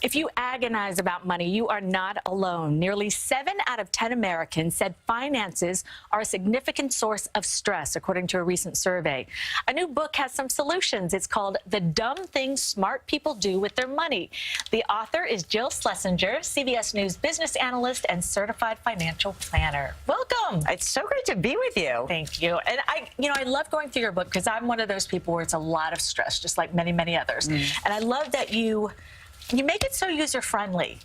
If you agonize about money, you are not alone. Nearly 7 out of 10 Americans said finances are a significant source of stress, according to a recent survey. A new book has some solutions. It's called The Dumb Things Smart People Do with Their Money. The author is Jill Schlesinger, CBS News business analyst and certified financial planner. Welcome. It's so great to be with you. Thank you. And I love going through your book because I'm one of those people where it's a lot of stress, just like many, many others. And I love that you make it so user-friendly.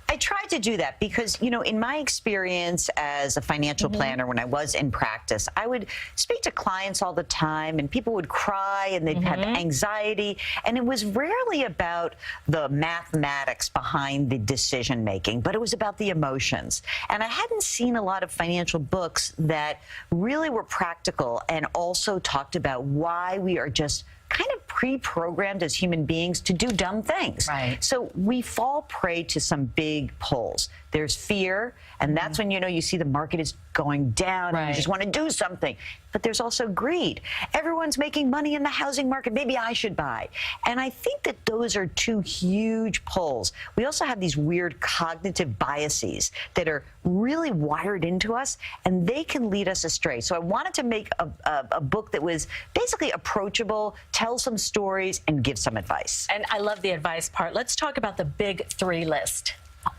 I tried to do that because, in my experience as a financial planner, when I was in practice, I would speak to clients all the time, and people would cry, and they'd have anxiety, and it was rarely about the mathematics behind the decision-making, but it was about the emotions. And I hadn't seen a lot of financial books that really were practical and also talked about why we are just kind of pre-programmed as human beings to do dumb things. Right. So we fall prey to some big pulls. There's fear, and that's when you see the market is going down and you just want to do something. But there's also greed. Everyone's making money in the housing market. Maybe I should buy. And I think that those are two huge pulls. We also have these weird cognitive biases that are really wired into us, and they can lead us astray. So I wanted to make a book that was basically approachable, tell some stories, and give some advice. And I love the advice part. Let's talk about the big 3 list.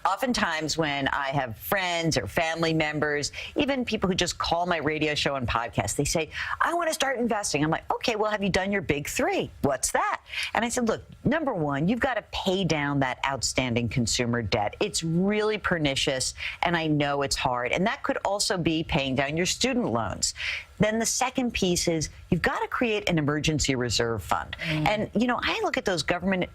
Oftentimes when I have friends or family members, even people who just call my radio show and podcast, they say, I want to start investing. I'm like, okay, well, have you done your big 3? What's that? And I said, look, number 1, you've got to pay down that outstanding consumer debt. It's really pernicious, and I know it's hard. And that could also be paying down your student loans. Then the second piece is you've got to create an emergency reserve fund. And, I look at those government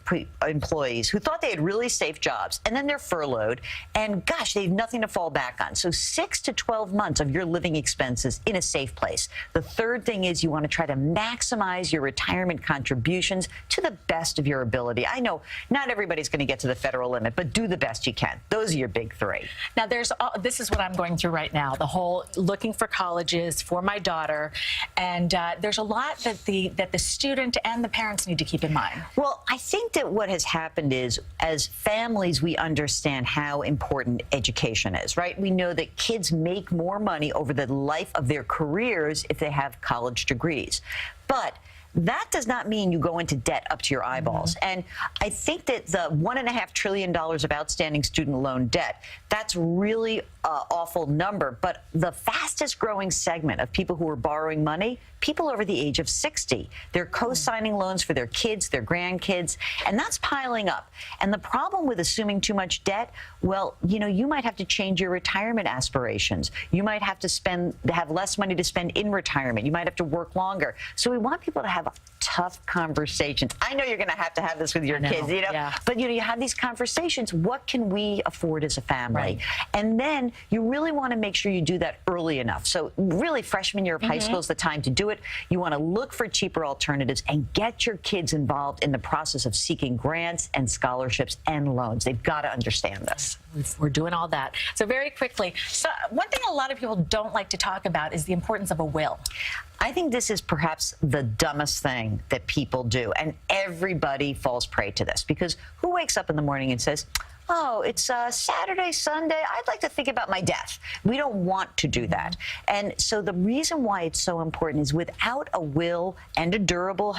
employees who thought they had really safe jobs, and then they're furloughed, and gosh, they have nothing to fall back on. So 6 to 12 months of your living expenses in a safe place. The third thing is you want to try to maximize your retirement contributions to the best of your ability. I know not everybody's going to get to the federal limit, but do the best you can. Those are your big 3. Now, this is what I'm going through right now, the whole looking for colleges for my daughter, and there's a lot that the student and the parents need to keep in mind. Well, I think that what has happened is, as families, we understand how important education is, right? We know that kids make more money over the life of their careers if they have college degrees. But that does not mean you go into debt up to your eyeballs. And I think that the $1.5 trillion of outstanding student loan debt, that's really an awful number. But the fastest growing segment of people who are borrowing money, people over the age of 60. They're co-signing loans for their kids, their grandkids, and that's piling up. And the problem with assuming too much debt, well, you might have to change your retirement aspirations. You might have to have less money to spend in retirement. You might have to work longer. So we want people to have tough conversations. I know you're going to have this with your kids, but you have these conversations. What can we afford as a family? Right. And then you really want to make sure you do that early enough. So really, freshman year of high school is the time to do it. You want to look for cheaper alternatives and get your kids involved in the process of seeking grants and scholarships and loans. They've got to understand this. We're doing all that. So very quickly, one thing a lot of people don't like to talk about is the importance of a will. I think this is perhaps the dumbest thing that people do, and everybody falls prey to this, because who wakes up in the morning and says, oh, it's Saturday, Sunday, I'd like to think about my death. We don't want to do that. And so the reason why it's so important is without a will and a durable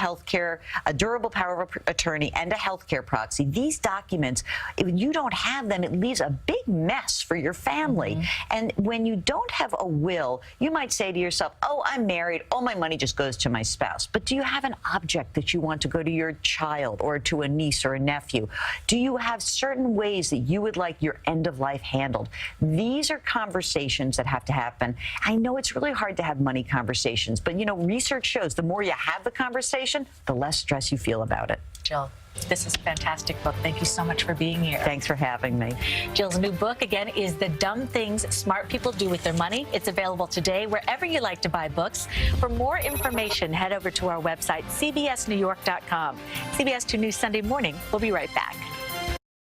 a durable power of attorney and a healthcare proxy, these documents, if you don't have them, it leaves a big mess for your family. And when you don't have a will, you might say to yourself, oh, I'm married, all my money just goes to my spouse. But do you have an object that you want to go to your child or to a niece or a nephew? Do you have certain ways that you would like your end of life handled? These are conversations that have to happen. I know it's really hard to have money conversations, but research shows the more you have the conversation, the less stress you feel about it. Jill, this is a fantastic book. Thank you so much for being here. Thanks for having me. Jill's new book, again, is The Dumb Things Smart People Do with Their Money. It's available today wherever you like to buy books. For more information, head over to our website, cbsnewyork.com. CBS 2 News Sunday Morning. We'll be right back.